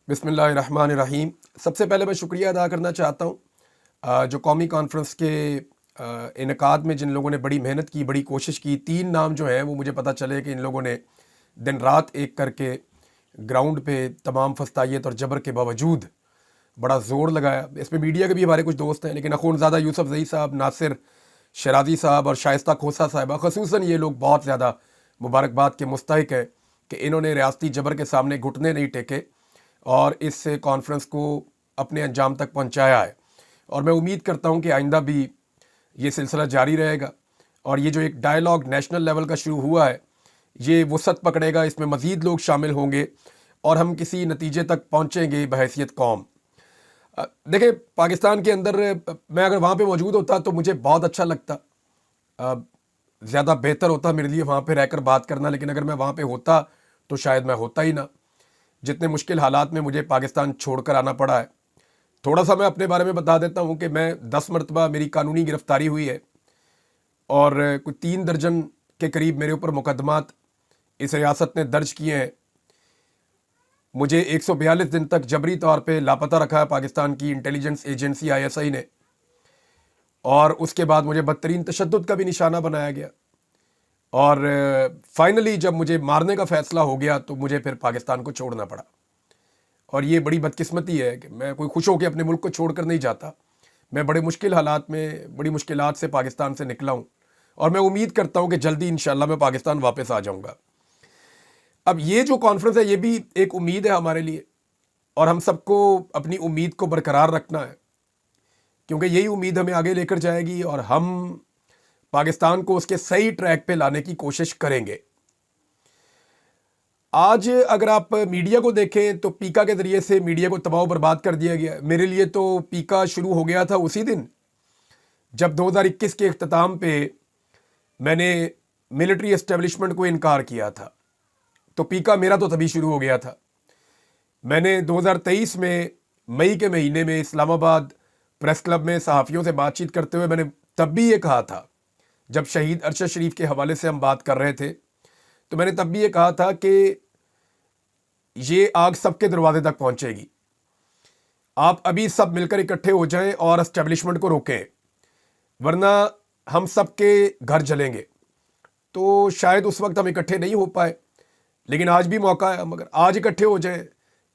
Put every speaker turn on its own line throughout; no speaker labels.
بسم اللہ الرحمن الرحیم۔ سب سے پہلے میں شکریہ ادا کرنا چاہتا ہوں جو قومی کانفرنس کے انعقاد میں جن لوگوں نے بڑی محنت کی، بڑی کوشش کی۔ 3 نام جو ہیں وہ مجھے پتہ چلے کہ ان لوگوں نے دن رات ایک کر کے گراؤنڈ پہ تمام فستائیت اور جبر کے باوجود بڑا زور لگایا۔ اس میں میڈیا کے بھی ہمارے کچھ دوست ہیں، لیکن اخونزادہ یوسف زئی صاحب، ناصر شرازی صاحب اور شائستہ کھوسہ صاحبہ خصوصاً یہ لوگ بہت زیادہ مبارکباد کے مستحق ہیں کہ انہوں نے ریاستی جبر کے سامنے گھٹنے نہیں ٹیکے اور اس کانفرنس کو اپنے انجام تک پہنچایا ہے۔ اور میں امید کرتا ہوں کہ آئندہ بھی یہ سلسلہ جاری رہے گا، اور یہ جو ایک ڈائیلاگ نیشنل لیول کا شروع ہوا ہے یہ وسعت پکڑے گا، اس میں مزید لوگ شامل ہوں گے اور ہم کسی نتیجے تک پہنچیں گے بحیثیت قوم۔ دیکھیں، پاکستان کے اندر میں اگر وہاں پہ موجود ہوتا تو مجھے بہت اچھا لگتا، زیادہ بہتر ہوتا میرے لیے وہاں پہ رہ کر بات کرنا، لیکن اگر میں وہاں پہ ہوتا تو شاید میں ہوتا ہی نہ۔ جتنے مشکل حالات میں مجھے پاکستان چھوڑ کر آنا پڑا ہے، تھوڑا سا میں اپنے بارے میں بتا دیتا ہوں کہ میں 10 مرتبہ میری قانونی گرفتاری ہوئی ہے، اور کوئی 3 درجن کے قریب میرے اوپر مقدمات اس ریاست نے درج کیے ہیں۔ مجھے 142 دن تک جبری طور پہ لاپتہ رکھا ہے پاکستان کی انٹیلیجنس ایجنسی ISI نے، اور اس کے بعد مجھے بدترین تشدد کا بھی نشانہ بنایا گیا، اور فائنلی جب مجھے مارنے کا فیصلہ ہو گیا تو مجھے پھر پاکستان کو چھوڑنا پڑا۔ اور یہ بڑی بدقسمتی ہے کہ میں کوئی خوش ہو کے اپنے ملک کو چھوڑ کر نہیں جاتا، میں بڑے مشکل حالات میں بڑی مشکلات سے پاکستان سے نکلا ہوں، اور میں امید کرتا ہوں کہ جلدی انشاءاللہ میں پاکستان واپس آ جاؤں گا۔ اب یہ جو کانفرنس ہے یہ بھی ایک امید ہے ہمارے لیے، اور ہم سب کو اپنی امید کو برقرار رکھنا ہے، کیونکہ یہی امید ہمیں آگے لے کر جائے گی اور ہم پاکستان کو اس کے صحیح ٹریک پہ لانے کی کوشش کریں گے۔ آج اگر آپ میڈیا کو دیکھیں تو پیکا کے ذریعے سے میڈیا کو تباہ و برباد کر دیا گیا۔ میرے لیے تو پیکا شروع ہو گیا تھا اسی دن جب 2021 کے اختتام پہ میں نے ملٹری اسٹیبلشمنٹ کو انکار کیا تھا، تو پیکا میرا تو تبھی شروع ہو گیا تھا۔ میں نے 2023 میں مئی کے مہینے میں اسلام آباد پریس کلب میں صحافیوں سے بات چیت کرتے ہوئے میں نے تب بھی یہ کہا تھا، جب شہید ارشد شریف کے حوالے سے ہم بات کر رہے تھے تو میں نے تب بھی یہ کہا تھا کہ یہ آگ سب کے دروازے تک پہنچے گی، آپ ابھی سب مل کر اکٹھے ہو جائیں اور اسٹیبلشمنٹ کو روکیں، ورنہ ہم سب کے گھر جلیں گے۔ تو شاید اس وقت ہم اکٹھے نہیں ہو پائے، لیکن آج بھی موقع ہے، ہم اگر آج اکٹھے ہو جائیں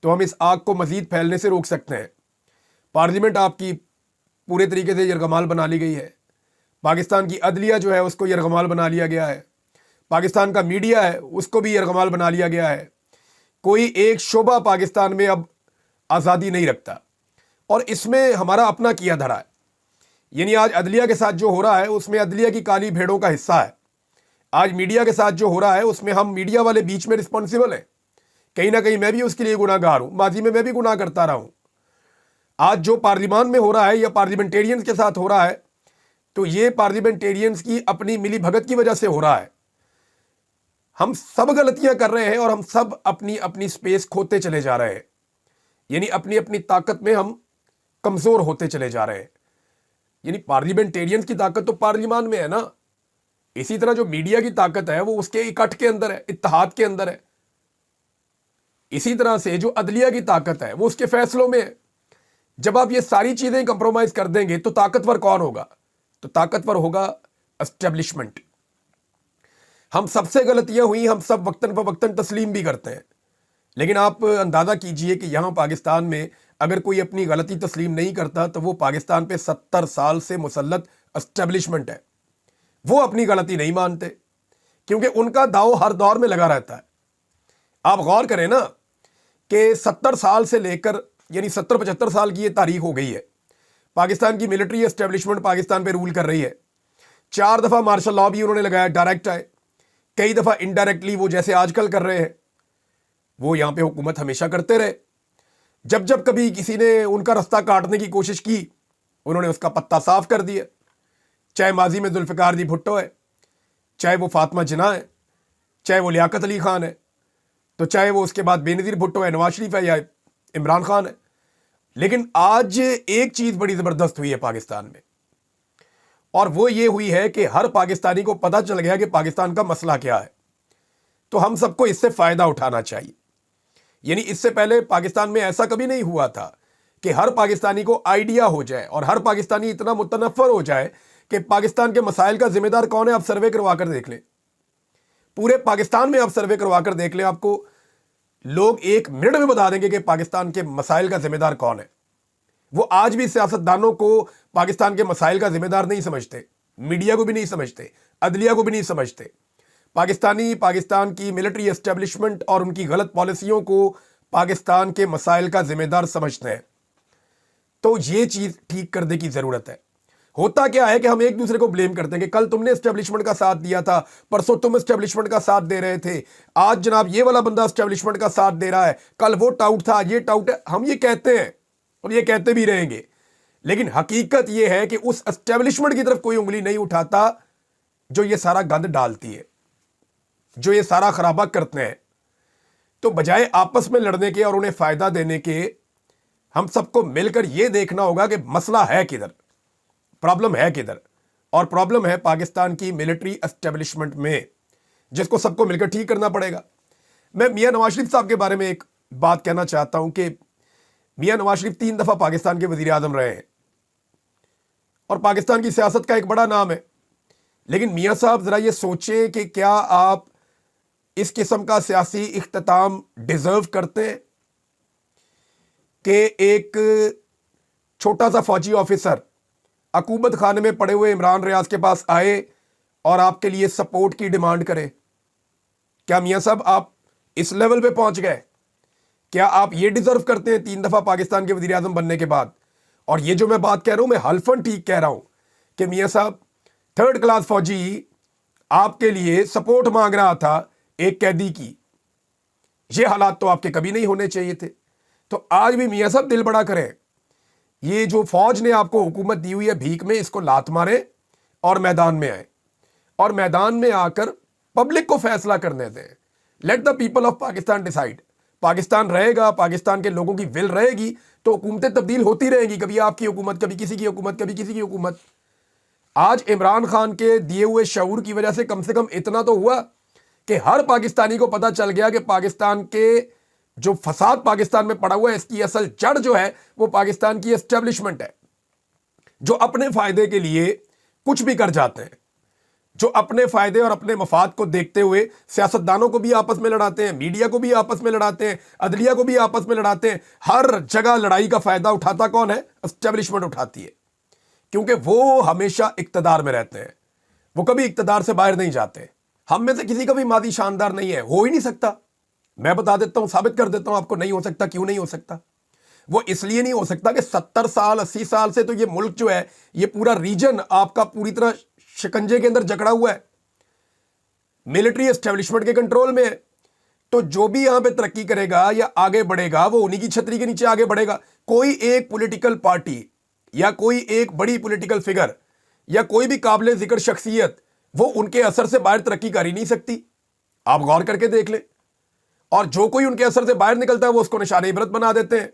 تو ہم اس آگ کو مزید پھیلنے سے روک سکتے ہیں۔ پارلیمنٹ آپ کی پورے طریقے سے یرغمال بنا لی گئی ہے، پاکستان کی عدلیہ جو ہے اس کو یرغمال بنا لیا گیا ہے، پاکستان کا میڈیا ہے اس کو بھی یرغمال بنا لیا گیا ہے۔ کوئی ایک شعبہ پاکستان میں اب آزادی نہیں رکھتا، اور اس میں ہمارا اپنا کیا دھرا ہے۔ یعنی آج عدلیہ کے ساتھ جو ہو رہا ہے اس میں عدلیہ کی کالی بھیڑوں کا حصہ ہے، آج میڈیا کے ساتھ جو ہو رہا ہے اس میں ہم میڈیا والے بیچ میں رسپانسیبل ہیں، کہیں نہ کہیں میں بھی اس کے لیے گناہ گار ہوں، ماضی میں بھی گناہ کرتا رہا ہوں۔ آج جو پارلیمان میں ہو رہا ہے یا پارلیمنٹیرینز کے ساتھ ہو رہا ہے تو یہ پارلیمنٹیرینز کی اپنی ملی بھگت کی وجہ سے ہو رہا ہے۔ ہم سب غلطیاں کر رہے ہیں اور ہم سب اپنی اپنی سپیس کھوتے چلے جا رہے ہیں، یعنی اپنی اپنی طاقت میں ہم کمزور ہوتے چلے جا رہے ہیں۔ یعنی پارلیمنٹیرینز کی طاقت تو پارلیمان میں ہے نا، اسی طرح جو میڈیا کی طاقت ہے وہ اس کے اکٹھ کے اندر ہے، اتحاد کے اندر ہے۔ اسی طرح سے جو عدلیہ کی طاقت ہے وہ اس کے فیصلوں میں ہے۔ جب آپ یہ ساری چیزیں کمپرومائز کر دیں گے تو طاقتور کون ہوگا؟ تو طاقتور ہوگا اسٹیبلشمنٹ۔ ہم سب سے غلطیاں ہوئی، ہم سب وقتاً فوقتاً تسلیم بھی کرتے ہیں، لیکن آپ اندازہ کیجئے کہ یہاں پاکستان میں اگر کوئی اپنی غلطی تسلیم نہیں کرتا تو وہ پاکستان پہ 70 سال سے مسلط اسٹیبلشمنٹ ہے، وہ اپنی غلطی نہیں مانتے کیونکہ ان کا داؤ ہر دور میں لگا رہتا ہے۔ آپ غور کریں نا کہ 70 سال سے لے کر یعنی 70-75 سال کی یہ تاریخ ہو گئی ہے، پاکستان کی ملٹری اسٹیبلشمنٹ پاکستان پہ رول کر رہی ہے۔ 4 دفعہ مارشل لاء بھی انہوں نے لگایا، ڈائریکٹ آئے، کئی دفعہ انڈائریکٹلی وہ جیسے آج کل کر رہے ہیں، وہ یہاں پہ حکومت ہمیشہ کرتے رہے۔ جب جب کبھی کسی نے ان کا رستہ کاٹنے کی کوشش کی انہوں نے اس کا پتہ صاف کر دیا، چاہے ماضی میں ذوالفقار جی بھٹو ہے، چاہے وہ فاطمہ جناح ہے، چاہے وہ لیاقت علی خان ہے، تو چاہے وہ اس کے بعد بے نظیر بھٹو ہے، نواز شریف ہے یا عمران خان ہے۔ لیکن آج ایک چیز بڑی زبردست ہوئی ہے پاکستان میں، اور وہ یہ ہوئی ہے کہ ہر پاکستانی کو پتہ چل گیا کہ پاکستان کا مسئلہ کیا ہے، تو ہم سب کو اس سے فائدہ اٹھانا چاہیے۔ یعنی اس سے پہلے پاکستان میں ایسا کبھی نہیں ہوا تھا کہ ہر پاکستانی کو آئیڈیا ہو جائے اور ہر پاکستانی اتنا متنفر ہو جائے کہ پاکستان کے مسائل کا ذمہ دار کون ہے. آپ سروے کروا کر دیکھ لیں, پورے پاکستان میں آپ سروے کروا کر دیکھ لیں, آپ کو لوگ 1 منٹ میں بتا دیں گے کہ پاکستان کے مسائل کا ذمہ دار کون ہے. وہ آج بھی سیاستدانوں کو پاکستان کے مسائل کا ذمہ دار نہیں سمجھتے, میڈیا کو بھی نہیں سمجھتے, عدلیہ کو بھی نہیں سمجھتے. پاکستان کی ملٹری اسٹیبلشمنٹ اور ان کی غلط پالیسیوں کو پاکستان کے مسائل کا ذمہ دار سمجھتے ہیں. تو یہ چیز ٹھیک کرنے کی ضرورت ہے. ہوتا کیا ہے کہ ہم ایک دوسرے کو بلیم کرتے ہیں کہ کل تم نے اسٹیبلشمنٹ کا ساتھ دیا تھا, پرسوں تم اسٹیبلشمنٹ کا ساتھ دے رہے تھے, آج جناب یہ والا بندہ اسٹیبلشمنٹ کا ساتھ دے رہا ہے, کل وہ ٹاؤٹ تھا, یہ ٹاؤٹ ہے. ہم یہ کہتے ہیں اور یہ کہتے بھی رہیں گے, لیکن حقیقت یہ ہے کہ اس اسٹیبلشمنٹ کی طرف کوئی انگلی نہیں اٹھاتا جو یہ سارا گند ڈالتی ہے, جو یہ سارا خرابہ کرتے ہیں. تو بجائے آپس میں لڑنے کے اور انہیں فائدہ دینے کے, ہم سب کو مل کر یہ دیکھنا ہوگا کہ مسئلہ ہے کدھر, پرابلم ہے کدھر. اور پرابلم ہے پاکستان کی ملٹری اسٹیبلشمنٹ میں, جس کو سب کو مل کر ٹھیک کرنا پڑے گا. میں میاں نواز شریف صاحب کے بارے میں ایک بات کہنا چاہتا ہوں کہ میاں نواز شریف 3 دفعہ پاکستان کے وزیر اعظم رہے ہیں اور پاکستان کی سیاست کا ایک بڑا نام ہے. لیکن میاں صاحب ذرا یہ سوچیں کہ کیا آپ اس قسم کا سیاسی اختتام ڈیزرو کرتے ہیں کہ ایک چھوٹا سا فوجی آفیسر حکومت خانے میں پڑے ہوئے عمران ریاض کے پاس آئے اور آپ کے لیے سپورٹ کی ڈیمانڈ کرے؟ کیا میاں صاحب آپ اس لیول پہ پہنچ گئے؟ کیا آپ یہ ڈیزرو کرتے ہیں 3 دفعہ پاکستان کے وزیر اعظم بننے کے بعد؟ اور یہ جو میں بات کہہ رہا ہوں, میں حلفاً ٹھیک کہہ رہا ہوں کہ میاں صاحب 3rd کلاس فوجی آپ کے لیے سپورٹ مانگ رہا تھا ایک قیدی کی. یہ حالات تو آپ کے کبھی نہیں ہونے چاہیے تھے. تو آج بھی میاں صاحب دل بڑا کریں, یہ جو فوج نے آپ کو حکومت دی ہوئی ہے بھیک میں, اس کو لات ماریں اور میدان میں آئیں, اور میدان میں آ کر پبلک کو فیصلہ کرنے دیں. Let the people of Pakistan decide. Pakistan رہے گا, پاکستان کے لوگوں کی ول رہے گی تو حکومتیں تبدیل ہوتی رہیں گی, کبھی آپ کی حکومت, کبھی کسی کی حکومت, کبھی کسی کی حکومت. آج عمران خان کے دیے ہوئے شعور کی وجہ سے کم اتنا تو ہوا کہ ہر پاکستانی کو پتا چل گیا کہ پاکستان کے جو فساد پاکستان میں پڑا ہوا ہے, اس کی اصل جڑ جو ہے وہ پاکستان کی اسٹیبلشمنٹ ہے, جو اپنے فائدے کے لیے کچھ بھی کر جاتے ہیں, جو اپنے فائدے اور اپنے مفاد کو دیکھتے ہوئے سیاستدانوں کو بھی آپس میں لڑاتے ہیں, میڈیا کو بھی آپس میں لڑاتے ہیں, عدلیہ کو بھی آپس میں لڑاتے ہیں. ہر جگہ لڑائی کا فائدہ اٹھاتا کون ہے؟ اسٹیبلشمنٹ اٹھاتی ہے, کیونکہ وہ ہمیشہ اقتدار میں رہتے ہیں, وہ کبھی اقتدار سے باہر نہیں جاتے. ہم میں سے کسی کا بھی ماضی شاندار نہیں ہے, ہو ہی نہیں سکتا. میں بتا دیتا ہوں, ثابت کر دیتا ہوں آپ کو, نہیں ہو سکتا. کیوں نہیں ہو سکتا؟ وہ اس لیے نہیں ہو سکتا کہ 70 سال 80 سال سے تو یہ ملک جو ہے, یہ پورا ریجن آپ کا پوری طرح شکنجے کے اندر جکڑا ہوا ہے, ملٹری اسٹیبلشمنٹ کے کنٹرول میں ہے. تو جو بھی یہاں پہ ترقی کرے گا یا آگے بڑھے گا, وہ انہی کی چھتری کے نیچے آگے بڑھے گا. کوئی ایک پولیٹیکل پارٹی یا کوئی ایک بڑی پولیٹیکل فگر یا کوئی بھی قابل ذکر شخصیت وہ ان کے اثر سے باہر ترقی کر ہی نہیں سکتی. آپ غور کر کے دیکھ لیں. اور جو کوئی ان کے اثر سے باہر نکلتا ہے وہ اس کو نشان عبرت بنا دیتے ہیں.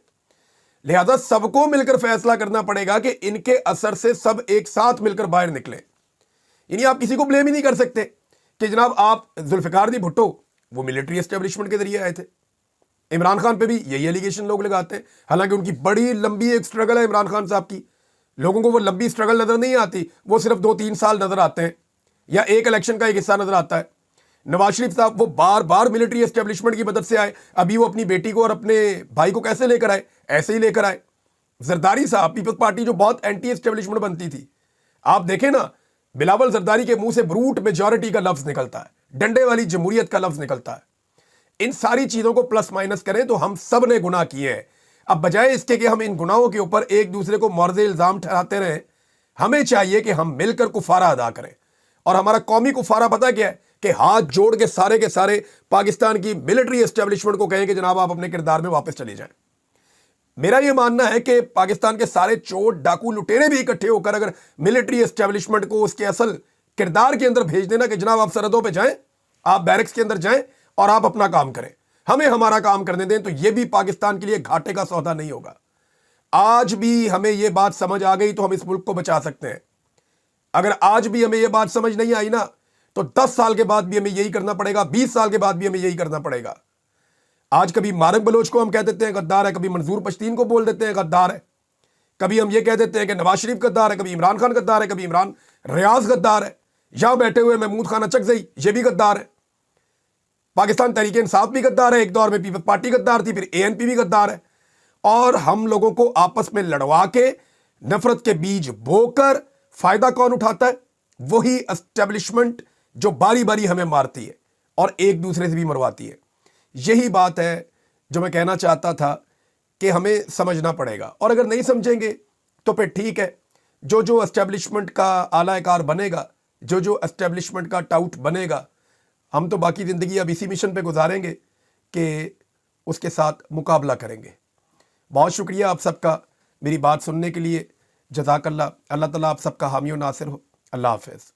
لہذا سب کو مل کر فیصلہ کرنا پڑے گا کہ ان کے اثر سے سب ایک ساتھ مل کر باہر نکلیں. یعنی آپ کسی کو بلیم ہی نہیں کر سکتے کہ جناب آپ ذوالفقار دی بھٹو وہ ملٹری اسٹیبلشمنٹ کے ذریعے آئے تھے. عمران خان پہ بھی یہی ایلیگیشن لوگ لگاتے ہیں, حالانکہ ان کی بڑی لمبی ایک سٹرگل ہے عمران خان صاحب کی. لوگوں کو وہ لمبی سٹرگل نظر نہیں آتی, وہ صرف 2-3 سال نظر آتے ہیں یا ایک الیکشن کا ایک حصہ نظر آتا ہے. نواز شریف صاحب وہ بار بار ملٹری اسٹیبلشمنٹ کی مدد سے آئے. ابھی وہ اپنی بیٹی کو اور اپنے بھائی کو کیسے لے کر آئے؟ ایسے ہی لے کر آئے. زرداری صاحب, پیپلز پارٹی جو بہت اینٹی اسٹیبلشمنٹ بنتی تھی, آپ دیکھیں نا, بلاول زرداری کے منہ سے بروٹ میجورٹی کا لفظ نکلتا ہے, ڈنڈے والی جمہوریت کا لفظ نکلتا ہے. ان ساری چیزوں کو پلس مائنس کریں تو ہم سب نے گناہ کیے ہیں. اب بجائے اس کے کہ ہم ان گناہوں کے اوپر ایک دوسرے کو مورد الزام ٹھہراتے رہیں, ہمیں چاہیے کہ ہم مل کر کفارہ ادا کریں. اور ہمارا قومی کفارہ پتہ کیا ہے؟ کہ ہاتھ جوڑ کے سارے پاکستان کی ملٹری اسٹیبلشمنٹ کو کہیں کہ جناب آپ اپنے کردار میں واپس چلے جائیں. میرا یہ ماننا ہے کہ پاکستان کے سارے چور ڈاکو لٹیرے بھی اکٹھے ہو کر اگر ملٹری اسٹیبلشمنٹ کو اس کے اصل کردار کے اندر بھیج دینا کہ جناب آپ سرحدوں پہ جائیں, آپ بیرکس کے اندر جائیں اور آپ اپنا کام کریں, ہمیں ہمارا کام کرنے دیں, تو یہ بھی پاکستان کے لیے گھاٹے کا سودا نہیں ہوگا. آج بھی ہمیں یہ بات سمجھ آ گئی تو ہم اس ملک کو بچا سکتے ہیں. اگر آج بھی ہمیں یہ بات سمجھ نہیں آئی نا, تو 10 سال کے بعد بھی ہمیں یہی کرنا پڑے گا, 20 سال کے بعد بھی ہمیں یہی کرنا پڑے گا. آج کبھی مارک بلوچ کو ہم کہہ دیتے ہیں غدار ہے، کبھی منظور پشتین کو بول دیتے ہیں غدار ہے، کبھی ہم یہ کہہ دیتے ہیں کہ نواز شریف غدار ہے، کبھی عمران خان غدار ہے، کبھی عمران ریاض غدار ہے، یہاں بیٹھے ہوئے محمود خان اچکزئی یہ بھی غدار ہے، پاکستان تحریک انصاف بھی غدار ہے، ایک دور میں پیپلز پارٹی غدار تھی، پھر ANP بھی غدار ہے، اور ہم لوگوں کو آپس میں لڑوا کے نفرت کے بیج بو کر فائدہ کون اٹھاتا ہے؟ وہی اسٹیبلشمنٹ جو باری باری ہمیں مارتی ہے اور ایک دوسرے سے بھی مرواتی ہے۔ یہی بات ہے جو میں کہنا چاہتا تھا کہ ہمیں سمجھنا پڑے گا، اور اگر نہیں سمجھیں گے تو پھر ٹھیک ہے، جو اسٹیبلشمنٹ کا اعلی کار بنے گا، جو اسٹیبلشمنٹ کا ٹاؤٹ بنے گا، ہم تو باقی زندگی اب اسی مشن پہ گزاریں گے کہ اس کے ساتھ مقابلہ کریں گے۔ بہت شکریہ آپ سب کا میری بات سننے کے لیے، جزاک اللہ، اللہ تعالیٰ آپ سب کا حامی و ناصر ہو۔ اللہ حافظ۔